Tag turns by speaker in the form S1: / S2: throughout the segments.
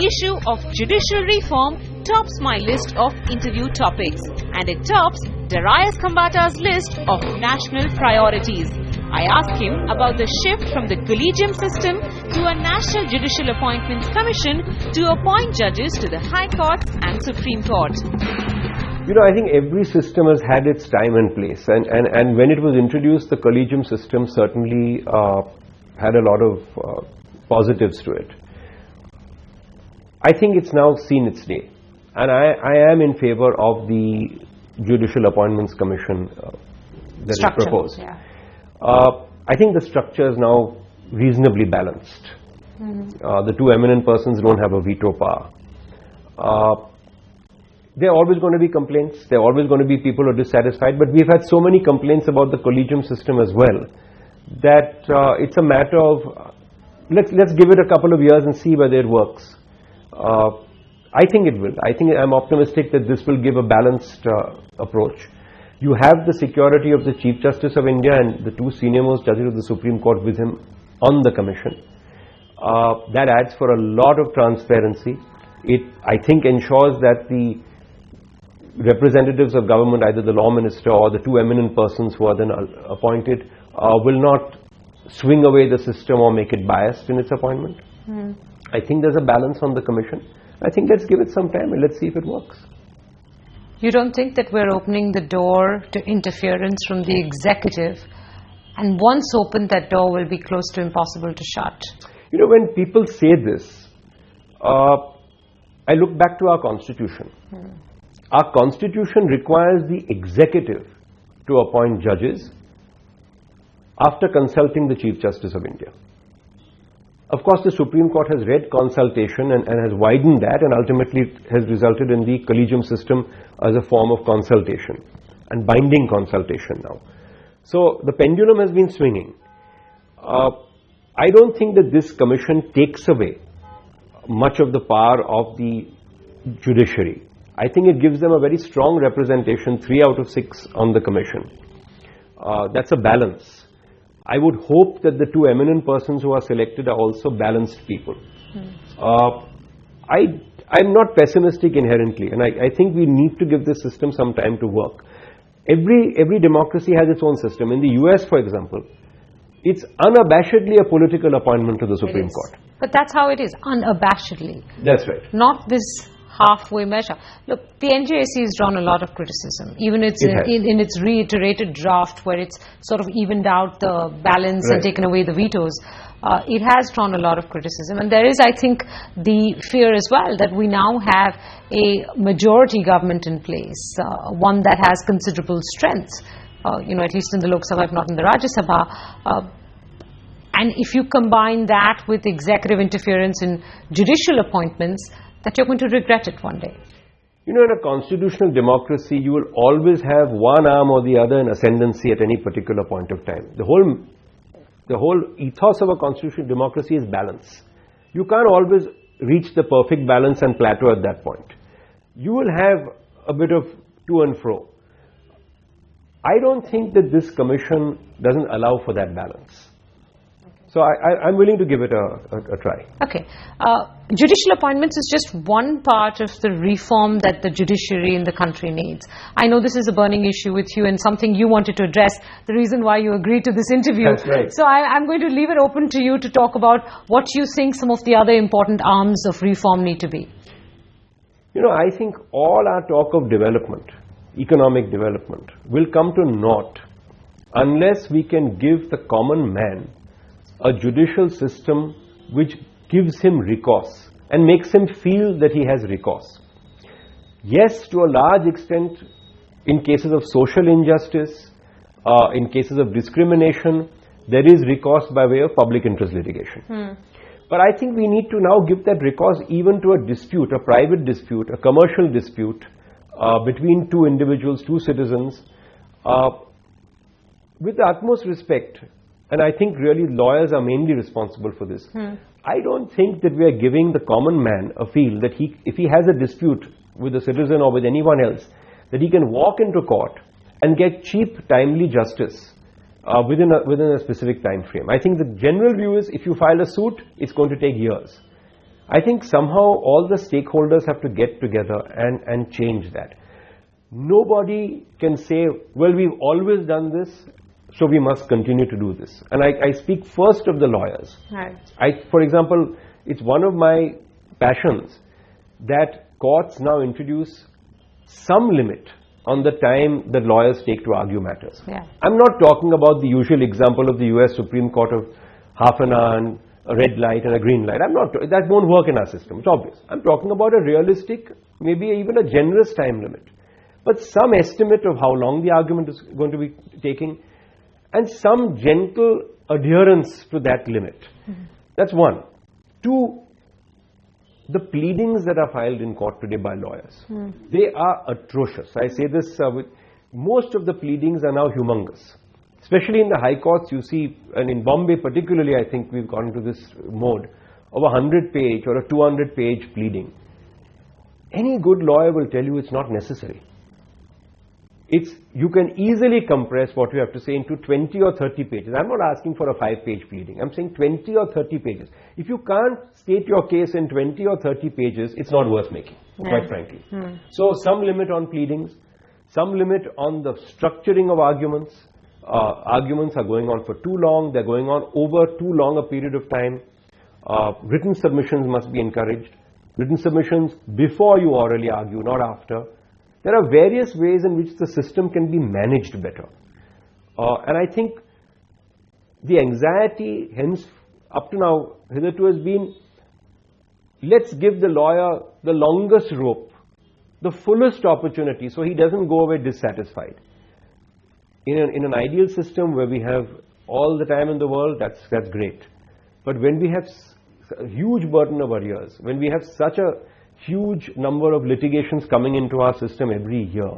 S1: The issue of judicial reform tops my list of interview topics, and it tops Darius Khambata's list of national priorities. I ask him about the shift from the collegium system to a National Judicial Appointments Commission to appoint judges to the High Court and Supreme Court.
S2: You know, I think every system has had its time and place, and when it was introduced, the collegium system certainly had a lot of positives to it. I think it's now seen its day, and I am in favor of the Judicial Appointments Commission that is proposed.
S3: Yeah.
S2: I think the structure is now reasonably balanced. The two eminent persons don't have a veto power. There are always going to be complaints. There are always going to be people who are dissatisfied. But we've had so many complaints about the collegium system as well that it's a matter of let's give it a couple of years and see whether it works. I think it will. I'm optimistic that this will give a balanced approach. You have the security of the Chief Justice of India and the two senior-most judges of the Supreme Court with him on the commission. That adds for a lot of transparency. It, I think, ensures that the representatives of government, either the law minister or the two eminent persons who are then appointed, will not swing away the system or make it biased in its appointment. I think there's a balance on the commission. I think let's give it some time and let's see if it works.
S3: You don't think that we're opening the door to interference from the executive, and once opened, that door will be close to impossible to shut?
S2: You know, when people say this, I look back to our constitution. Our constitution requires the executive to appoint judges after consulting the Chief Justice of India. Of course, the Supreme Court has read consultation and has widened that, and ultimately has resulted in the collegium system as a form of consultation and binding consultation now. So the pendulum has been swinging. I don't think that this commission takes away much of the power of the judiciary. I think it gives them a very strong representation, 3 out of 6 on the commission. That's a balance. I would hope that the two eminent persons who are selected are also balanced people. I'm not pessimistic inherently, and I think we need to give this system some time to work. Every democracy has its own system. In the US, for example, it's unabashedly a political appointment to the Supreme Court.
S3: But that's how it is, unabashedly.
S2: That's right.
S3: Not this halfway measure. Look, the NJAC has drawn a lot of criticism, even in its reiterated draft where it's sort of evened out the balance and taken away the vetoes. It has drawn a lot of criticism, and there is, I think, the fear as well that we now have a majority government in place, one that has considerable strength, at least in the Lok Sabha, if not in the Rajya Sabha. And if you combine that with executive interference in judicial appointments, that you're going to regret it one day.
S2: You know, in a constitutional democracy, you will always have one arm or the other in ascendancy at any particular point of time. The whole ethos of a constitutional democracy is balance. You can't always reach the perfect balance and plateau at that point. You will have a bit of to and fro. I don't think that this commission doesn't allow for that balance. So I'm willing to give it a try.
S3: Okay. Judicial appointments is just one part of the reform that the judiciary in the country needs. I know this is a burning issue with you and something you wanted to address, the reason why you agreed to this interview.
S2: That's right.
S3: So I'm going to leave it open to you to talk about what you think some of the other important arms of reform need to be.
S2: You know, I think all our talk of development, economic development, will come to naught unless we can give the common man a judicial system which gives him recourse and makes him feel that he has recourse. Yes, to a large extent, in cases of social injustice, in cases of discrimination, there is recourse by way of public interest litigation. But I think we need to now give that recourse even to a dispute, a private dispute, a commercial dispute between two individuals, two citizens, with the utmost respect. And I think really lawyers are mainly responsible for this. I don't think that we are giving the common man a feel that if he has a dispute with a citizen or with anyone else, that he can walk into court and get cheap, timely justice within a specific time frame. I think the general view is if you file a suit, it's going to take years. I think somehow all the stakeholders have to get together and change that. Nobody can say, well, we've always done this, so we must continue to do this. And I speak first of the lawyers.
S3: Right.
S2: For example, it's one of my passions that courts now introduce some limit on the time that lawyers take to argue matters.
S3: Yeah.
S2: I'm not talking about the usual example of the US Supreme Court of half an hour and a red light and a green light. That won't work in our system, it's obvious. I'm talking about a realistic, maybe even a generous time limit. But some estimate of how long the argument is going to be taking and some gentle adherence to that limit. Mm-hmm. That's one. Two, the pleadings that are filed in court today by lawyers, they are atrocious. I say this with most of the pleadings are now humongous. Especially in the high courts, you see, and in Bombay particularly, I think we've gone into this mode of a 100-page or a 200-page pleading. Any good lawyer will tell you it's not necessary. You can easily compress what you have to say into 20 or 30 pages. I'm not asking for a 5-page pleading. I'm saying 20 or 30 pages. If you can't state your case in 20 or 30 pages, it's not worth making, quite frankly. So some limit on pleadings, some limit on the structuring of arguments. Arguments are going on for too long. They're going on over too long a period of time. Written submissions must be encouraged. Written submissions before you orally argue, not after. There are various ways in which the system can be managed better. And I think the anxiety, hence, up to now, hitherto has been, let's give the lawyer the longest rope, the fullest opportunity, so he doesn't go away dissatisfied. In an ideal system where we have all the time in the world, that's great. But when we have a huge burden of arrears, when we have such a huge number of litigations coming into our system every year,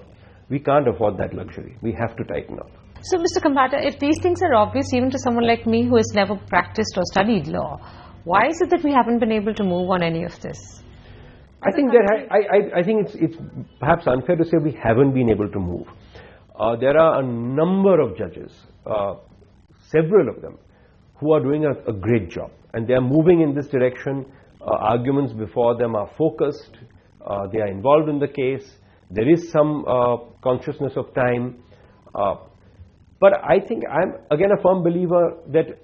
S2: we can't afford that luxury. We have to tighten up.
S3: So, Mr. Khambata, if these things are obvious even to someone like me who has never practiced or studied law, why is it that we haven't been able to move on any of this?
S2: I think it's perhaps unfair to say we haven't been able to move. There are a number of judges, several of them, who are doing a great job, and they are moving in this direction. Arguments before them are focused, they are involved in the case, there is some consciousness of time. But I think I'm again a firm believer that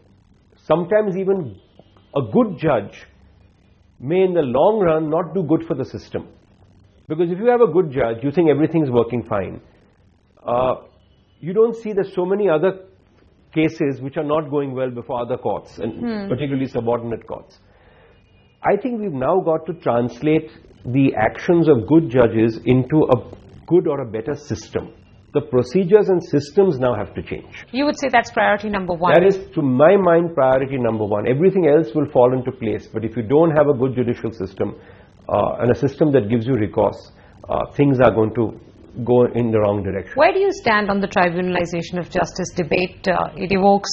S2: sometimes even a good judge may in the long run not do good for the system. Because if you have a good judge, you think everything's working fine. You don't see there's so many other cases which are not going well before other courts, and particularly subordinate courts. I think we've now got to translate the actions of good judges into a good or a better system. The procedures and systems now have to change.
S3: You would say that's priority number one?
S2: That is, to my mind, priority number one. Everything else will fall into place. But if you don't have a good judicial system and a system that gives you recourse, things are going to go in the wrong direction.
S3: Where do you stand on the tribunalization of justice debate? It evokes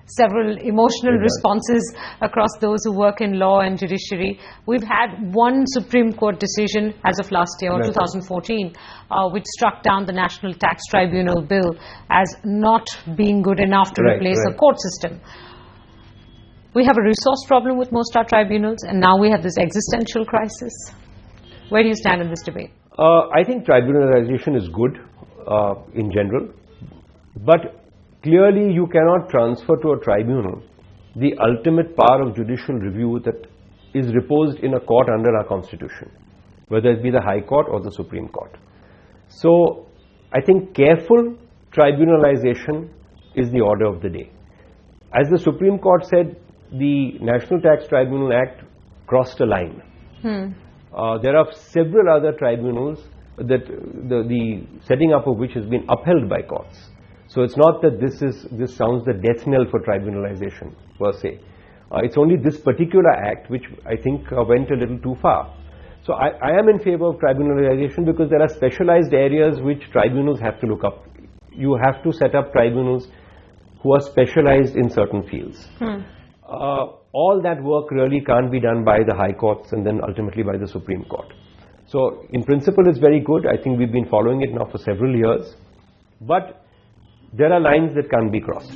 S3: several emotional responses across those who work in law and judiciary. We've had one Supreme Court decision as of last year, 2014, which struck down the National Tax Tribunal bill as not being good enough to replace a court system. We have a resource problem with most our tribunals, and now we have this existential crisis. Where do you stand in this debate?
S2: I think tribunalization is good in general, but clearly you cannot transfer to a tribunal the ultimate power of judicial review that is reposed in a court under our Constitution, whether it be the High Court or the Supreme Court. So I think careful tribunalization is the order of the day. As the Supreme Court said, the National Tax Tribunal Act crossed a line. There are several other tribunals that the setting up of which has been upheld by courts. So it's not that this sounds the death knell for tribunalization per se. It's only this particular act which I think went a little too far. So I am in favor of tribunalization because there are specialized areas which tribunals have to look up. You have to set up tribunals who are specialized in certain fields. All that work really can't be done by the high courts and then ultimately by the Supreme Court. So in principle it's very good. I think we've been following it now for several years. But there are lines that can't be crossed.